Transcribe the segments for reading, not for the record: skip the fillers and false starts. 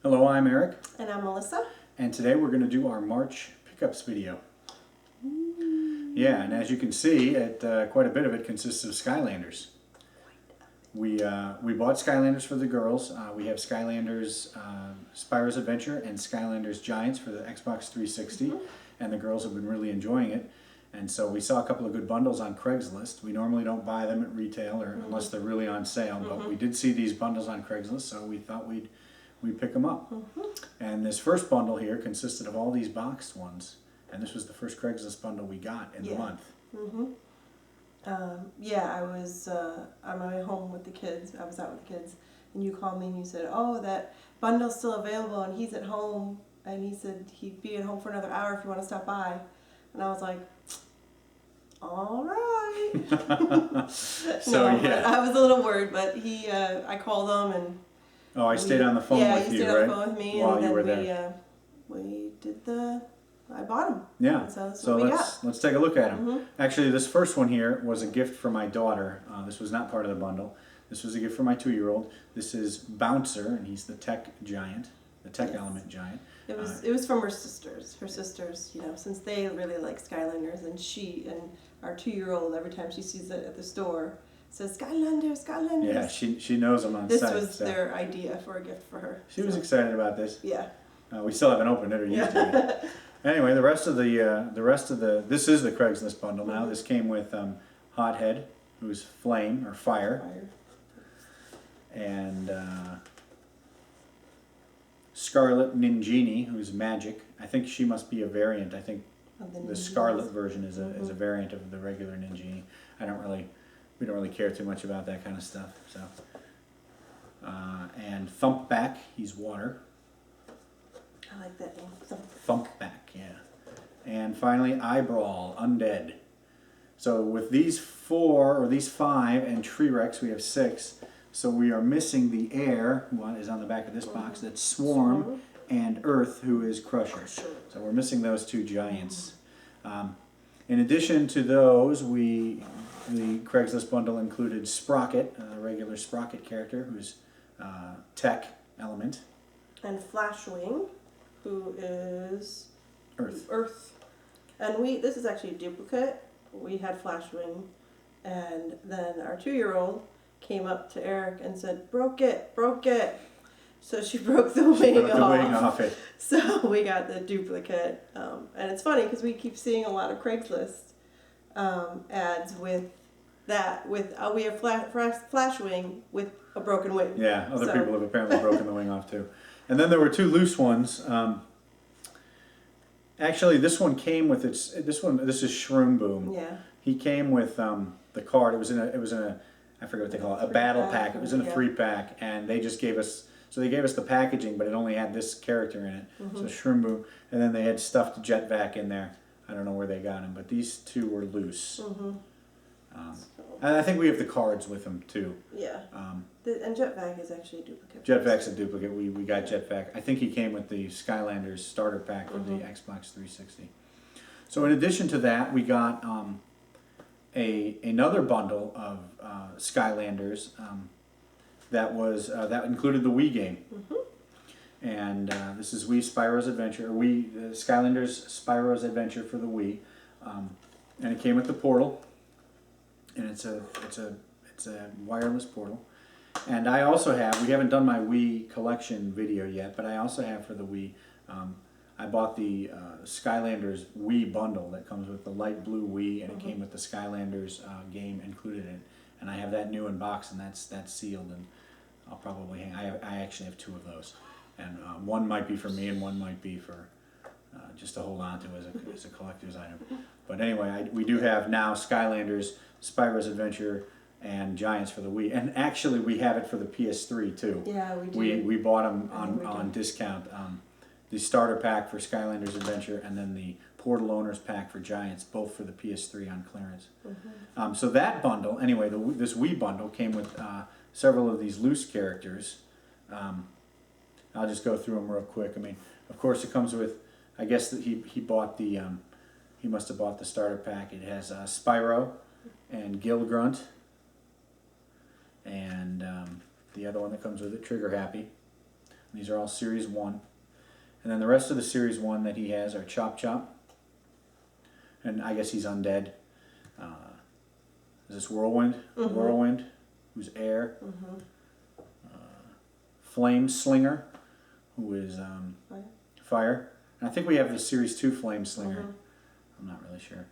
Hello, I'm Eric. And I'm Melissa. And today we're going to do our March pickups video. Yeah, and as you can see, quite a bit of it consists of Skylanders. We bought Skylanders for the girls. We have Skylanders Spyro's Adventure and Skylanders Giants for the Xbox 360, and the girls have been really enjoying it. And so we saw a couple of good bundles on Craigslist. We normally don't buy them at retail or unless they're really on sale, but we did see these bundles on Craigslist, so we thought we'd pick them up. And this first bundle here consisted of all these boxed ones, and this was the first Craigslist bundle we got in the month. Yeah, I was on my way home with the kids. I was out with the kids, and you called me and you said, "Oh, that bundle's still available, and he's at home, and he said he'd be at home for another hour if you want to stop by." And I was like, "All right." So yeah, I was a little worried, but I called him and. Oh, I stayed on the phone with you, right? Yeah, you stayed on the phone with me, while and you were then there. we did I bought them. Yeah. So let's take a look at them. Actually, this first one here was a gift for my daughter. This was not part of the bundle. This was a gift for my 2-year-old. This is Bouncer, and he's the tech giant, the tech element giant. It was from her sisters. Her sisters, you know, since they really like Skylanders, and she and our 2-year-old, every time she sees it at the store, says Skylanders, Skylanders. Yeah, she knows them on this sight. This was their idea for a gift for her. She was excited about this. Yeah. We still haven't opened it or used it. Anyway, this is the Craigslist bundle now. This came with Hothead, who's flame or fire. And Scarlet Ninjini, who's magic. I think she must be a variant. I think the Scarlet version is a variant of the regular Ninjini. We don't really care too much about that kind of stuff. So, and Thumpback, he's water. I like that name. Thumpback, yeah. And finally, Eyebrawl, undead. So with these 4 or these 5 and Tree Rex, we have 6. So we are missing the Air, who is on the back of this box. That's Swarm, and Earth, who is Crusher. So we're missing those 2 giants. In addition to those, the Craigslist bundle included Sprocket, a regular Sprocket character, who's tech element. And Flashwing, who is Earth. And this is actually a duplicate. We had Flashwing, and then our 2-year-old came up to Eric and said, broke it. So she broke the wing off. So we got the duplicate. And it's funny because we keep seeing a lot of Craigslist ads with that. We have Flashwing with a broken wing. Yeah, other people have apparently broken the wing off too. And then there were 2 loose ones. Actually, this one came with this is Shroom Boom. Yeah. He came with the card. It was in a I forget what they call it, a battle pack. It was in a 3-pack, and they just gave us the packaging, but it only had this character in it. So Shroom Boom, and then they had stuffed Jetvac in there. I don't know where they got him, but these 2 were loose. And I think we have the cards with them too. Yeah. And Jetvac is actually a duplicate. Jetvac's a duplicate. We got Jetvac. I think he came with the Skylanders starter pack for the Xbox 360. So in addition to that, we got another bundle of Skylanders that included the Wii game. And this is Spyro's Adventure. Skylanders Spyro's Adventure for the Wii, and it came with the portal. And it's a wireless portal. And I also have, we haven't done my Wii collection video yet, but I also have for the Wii, I bought the Skylanders Wii bundle that comes with the light blue Wii, and it came with the Skylanders game included in it. And I have that new in box, and that's sealed, and I'll probably hang. I actually have 2 of those, and one might be for me, and one might be for just to hold on to as a collector's item. But anyway, we do have now Skylanders, Spyro's Adventure, and Giants for the Wii. And actually, we have it for the PS3 too. Yeah, we do. We bought them on discount. The starter pack for Skylanders Adventure, and then the Portal Owners pack for Giants, both for the PS3 on clearance. So that bundle, anyway, this Wii bundle came with several of these loose characters. I'll just go through them real quick. I mean, of course, it comes with, I guess that he bought the, he must have bought the starter pack. It has Spyro and Gilgrunt, and the other one that comes with it, Trigger Happy. These are all Series 1. And then the rest of the Series 1 that he has are Chop Chop. And I guess he's undead. Is this Whirlwind? Mm-hmm. Whirlwind, who's air. Mm-hmm. Flame Slinger, who is Fire. fire. And I think we have the Series 2 Flame Slinger. Mm-hmm. I'm not really sure.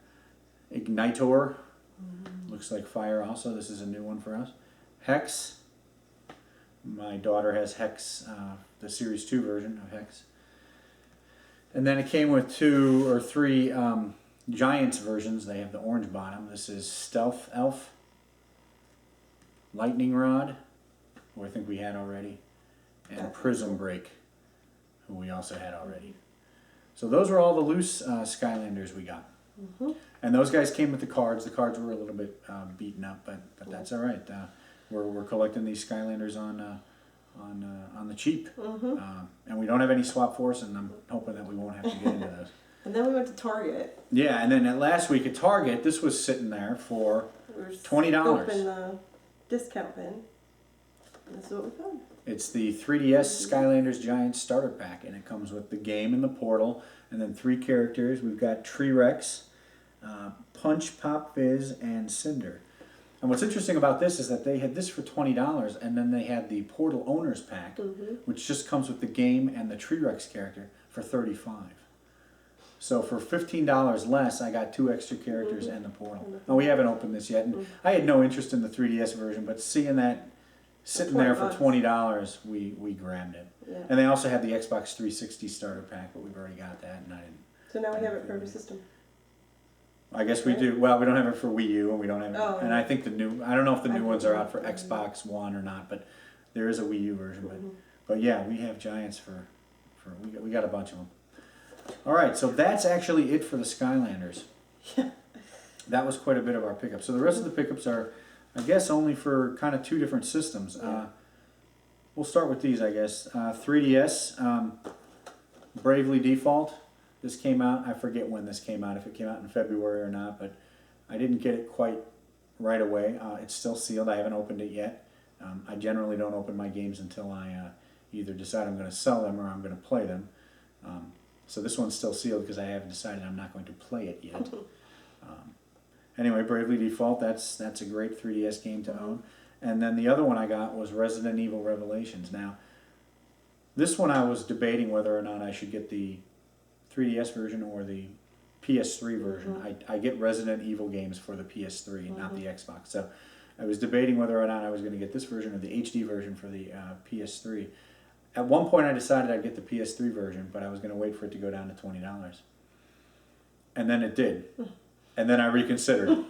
Ignitor, Mm-hmm. looks like fire also. This is a new one for us. Hex. My daughter has Hex, the Series 2 version of Hex. And then it came with 2 or 3 Giants versions. They have the orange bottom. This is Stealth Elf, Lightning Rod, who I think we had already, and Prism Break, who we also had already. So those were all the loose Skylanders we got. Mm-hmm. And those guys came with the cards. The cards were a little bit beaten up, but that's all right. We're collecting these Skylanders on the cheap, Mm-hmm. and we don't have any Swap Force, and I'm hoping that we won't have to get into those. And then we went to Target. Yeah, and then last week at Target, this was sitting there for We were $20. Open the discount bin. And this is what we found. It's the 3DS Skylanders Giant Starter Pack, and it comes with the game and the portal, and then 3 characters. We've got Tree-Rex, Punch, Pop, Fizz, and Cinder. And what's interesting about this is that they had this for $20, and then they had the Portal Owners Pack, Mm-hmm. which just comes with the game and the Tree-Rex character for $35. So for $15 less, I got 2 extra characters and the portal. Now, we haven't opened this yet, and I had no interest in the 3DS version, but seeing that sitting there for $20, we grabbed it. Yeah. And they also had the Xbox 360 starter pack, but we've already got that, and I didn't. So now we have it for every system. I guess we do. Well, we don't have it for Wii U, and we don't have it. Oh. And I think I don't know if the I new think ones are so. out for Xbox One or not, but there is a Wii U version. Mm-hmm. But yeah, we have Giants for we got a bunch of them. All right, so that's actually it for the Skylanders. Yeah. That was quite a bit of our pickups. So the rest of the pickups are, I guess, only for kind of 2 different systems. Yeah. We'll start with these, I guess. 3DS, Bravely Default. This came out, I forget when this came out, if it came out in February or not, but I didn't get it quite right away. It's still sealed. I haven't opened it yet. I generally don't open my games until I either decide I'm going to sell them or I'm going to play them. So this one's still sealed because I haven't decided I'm not going to play it yet. Anyway, Bravely Default, that's a great 3DS game to own. And then the other one I got was Resident Evil Revelations. Now, this one I was debating whether or not I should get the 3DS version or the PS3 version. Mm-hmm. I get Resident Evil games for the PS3, not the Xbox. So I was debating whether or not I was going to get this version or the HD version for the PS3. At one point I decided I'd get the PS3 version, but I was going to wait for it to go down to $20. And then it did. And then I reconsidered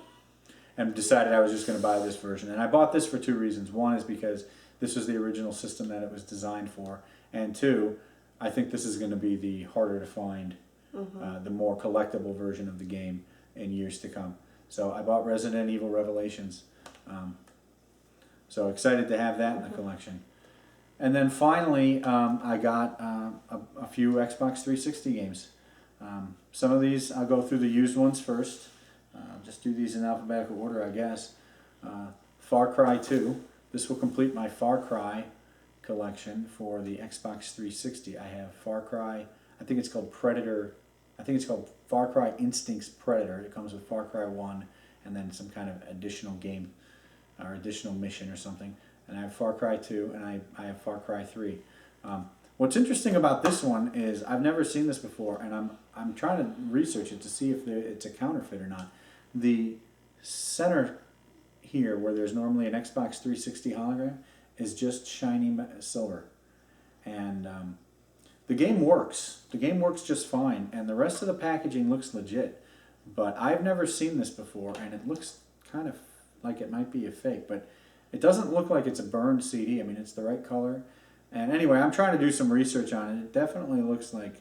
and decided I was just going to buy this version. And I bought this for 2 reasons. One is because this was the original system that it was designed for. And 2, I think this is going to be the harder to find, the more collectible version of the game in years to come. So I bought Resident Evil Revelations. So excited to have that in the collection. And then finally, I got a few Xbox 360 games. Some of these, I'll go through the used ones first. Just do these in alphabetical order, I guess. Far Cry 2. This will complete my Far Cry collection for the Xbox 360. I have Far Cry, I think it's called Predator. I think it's called Far Cry Instincts Predator. It comes with Far Cry 1 and then some kind of additional game or additional mission or something. And I have Far Cry 2 and I have Far Cry 3. What's interesting about this one is I've never seen this before, and I'm trying to research it to see if it's a counterfeit or not. The center here, where there's normally an Xbox 360 hologram, is just shiny silver. And the game works. The game works just fine, and the rest of the packaging looks legit. But I've never seen this before, and it looks kind of like it might be a fake, but it doesn't look like it's a burned CD. I mean, it's the right color. And anyway, I'm trying to do some research on it. It definitely looks like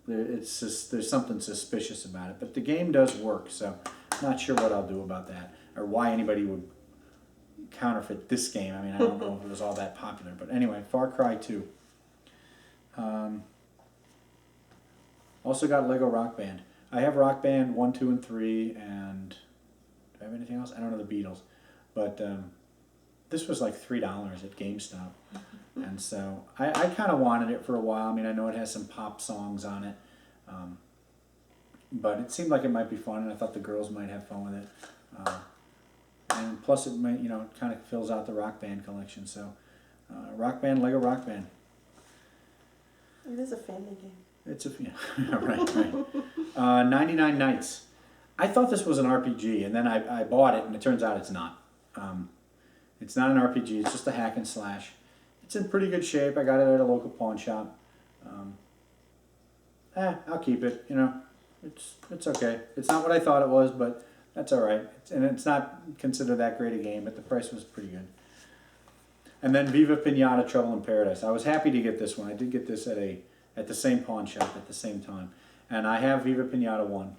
there's something suspicious about it. But the game does work, so not sure what I'll do about that or why anybody would counterfeit this game. I mean, I don't know if it was all that popular. But anyway, Far Cry 2. Also got Lego Rock Band. I have Rock Band 1, 2, and 3, and do I have anything else? I don't know the Beatles. But this was like $3 at GameStop. And so I kind of wanted it for a while. I mean, I know it has some pop songs on it. But it seemed like it might be fun, and I thought the girls might have fun with it. And plus, it might, it kind of fills out the Rock Band collection. So, Rock Band, Lego Rock Band. It is a family game. It's right. 99 Nights. I thought this was an RPG, and then I bought it, and it turns out it's not. It's not an RPG. It's just a hack and slash. It's in pretty good shape. I got it at a local pawn shop. I'll keep it. It's okay. It's not what I thought it was, but that's all right. And it's not considered that great a game, but the price was pretty good. And then Viva Pinata, Trouble in Paradise. I was happy to get this one. I did get this at the same pawn shop at the same time, and I have Viva Pinata 1,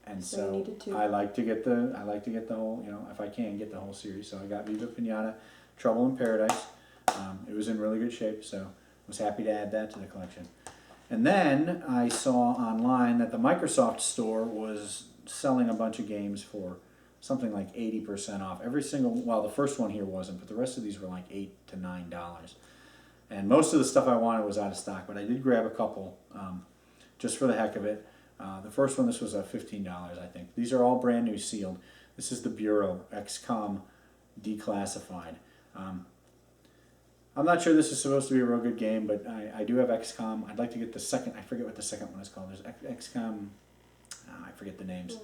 and So so you needed two. I like to get the whole, if I can get the whole series. So I got Viva Pinata, Trouble in Paradise. It was in really good shape, so I was happy to add that to the collection. And then I saw online that the Microsoft store was selling a bunch of games for something like 80% off. Every single, well, the first one here wasn't, but the rest of these were like $8 to $9. And most of the stuff I wanted was out of stock, but I did grab a couple just for the heck of it. The first one, this was $15, I think. These are all brand new sealed. This is the Bureau, Xcom Declassified. I'm not sure this is supposed to be a real good game, but I do have XCOM. I'd like to get the second. I forget what the second one is called. There's XCOM. I forget the names.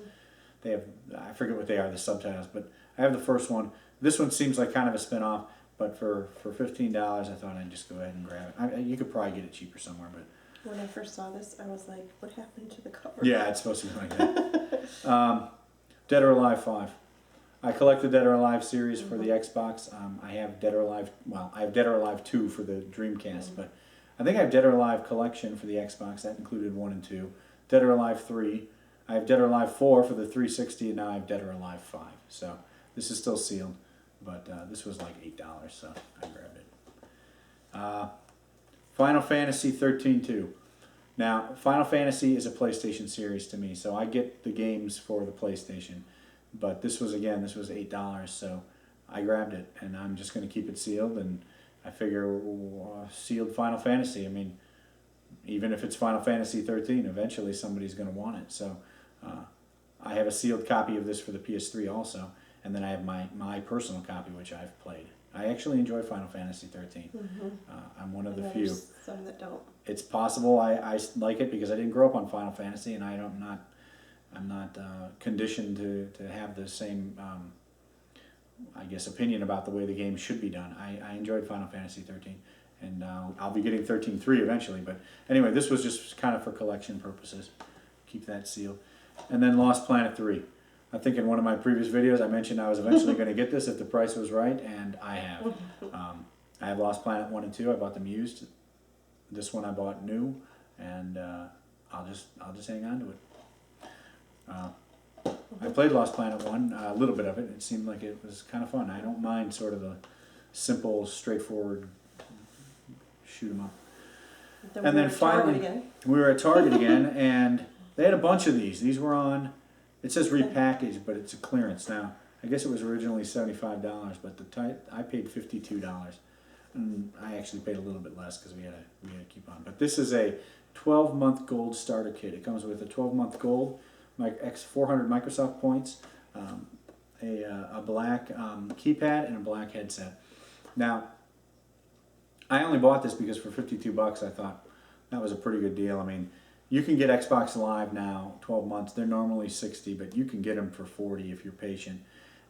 They have. I forget what they are. The subtitles. But I have the first one. This one seems like kind of a spin-off. But for $15, I thought I'd just go ahead and grab it. You could probably get it cheaper somewhere, but. When I first saw this, I was like, "What happened to the cover?" Yeah, it's supposed to be like that. Dead or Alive 5. I collect the Dead or Alive series for the Xbox. I have Dead or Alive, I have Dead or Alive 2 for the Dreamcast, but I think I have Dead or Alive Collection for the Xbox. That included 1 and 2. Dead or Alive 3. I have Dead or Alive 4 for the 360, and now I have Dead or Alive 5. So this is still sealed, but this was like $8, so I grabbed it. Final Fantasy 13-2. Now, Final Fantasy is a PlayStation series to me, so I get the games for the PlayStation. But this was $8, so I grabbed it, and I'm just going to keep it sealed, and I figure sealed Final Fantasy. I mean, even if it's Final Fantasy 13, eventually somebody's going to want it. So I have a sealed copy of this for the PS3 also, and then I have my personal copy, which I've played. I actually enjoy Final Fantasy 13. I'm one of the few. There's some that don't. It's possible I like it because I didn't grow up on Final Fantasy, and I'm not conditioned to have the same, I guess, opinion about the way the game should be done. I enjoyed Final Fantasy 13, and I'll be getting 13.3 eventually. But anyway, this was just kind of for collection purposes. Keep that sealed. And then Lost Planet 3. I think in one of my previous videos I mentioned I was eventually going to get this if the price was right, and I have. I have Lost Planet 1 and 2. I bought them used. This one I bought new, and I'll just hang on to it. I played Lost Planet 1, a little bit of it. It seemed like it was kind of fun. I don't mind sort of a simple, straightforward shoot 'em up. And then finally, we were at Target again, and they had a bunch of these. These were on, it says repackaged, but it's a clearance now. I guess it was originally $75, but I paid $52. And I actually paid a little bit less because we had a coupon. But this is a 12-month gold starter kit. It comes with a 12-month gold, like 400 Microsoft points, a black keypad, and a black headset. Now, I only bought this because for $52 I thought that was a pretty good deal. I mean, you can get Xbox Live now, 12 months. They're normally $60, but you can get them for $40 if you're patient.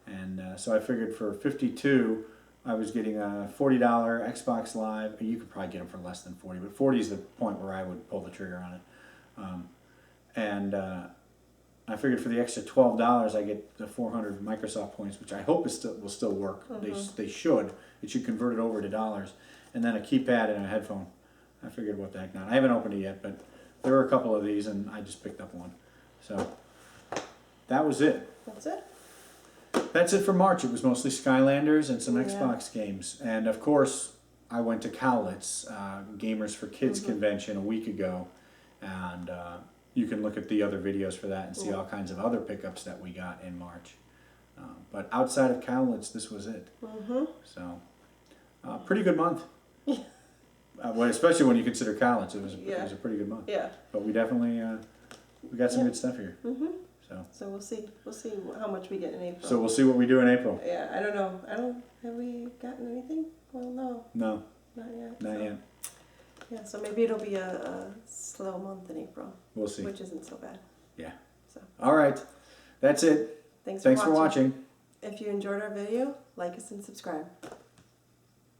And so I figured for $52, I was getting a $40 Xbox Live. You could probably get them for less than $40, but $40 is the point where I would pull the trigger on it. I figured for the extra $12, I get the 400 Microsoft points, which I hope will still work. They should. It should convert it over to dollars. And then a keypad and a headphone. I figured what the heck not. I haven't opened it yet, but there were a couple of these, and I just picked up one. So that was it. That's it? That's it for March. It was mostly Skylanders and some Xbox games. And of course, I went to Cowlitz, Gamers for Kids convention a week ago. And you can look at the other videos for that and see all kinds of other pickups that we got in March. But outside of Cowlitz, this was it. Mm-hmm. So, pretty good month. Well, especially when you consider Cowlitz, it was a pretty good month. Yeah. But we definitely we got some good stuff here. Mm-hmm. So we'll see how much we get in April. So we'll see what we do in April. Yeah, I don't know. Have we gotten anything? Well, no. No. Not yet. Not yet. Yeah, so maybe it'll be a slow month in April. We'll see. Which isn't so bad. Yeah. So. All right. That's it. Thanks for watching. If you enjoyed our video, like us and subscribe.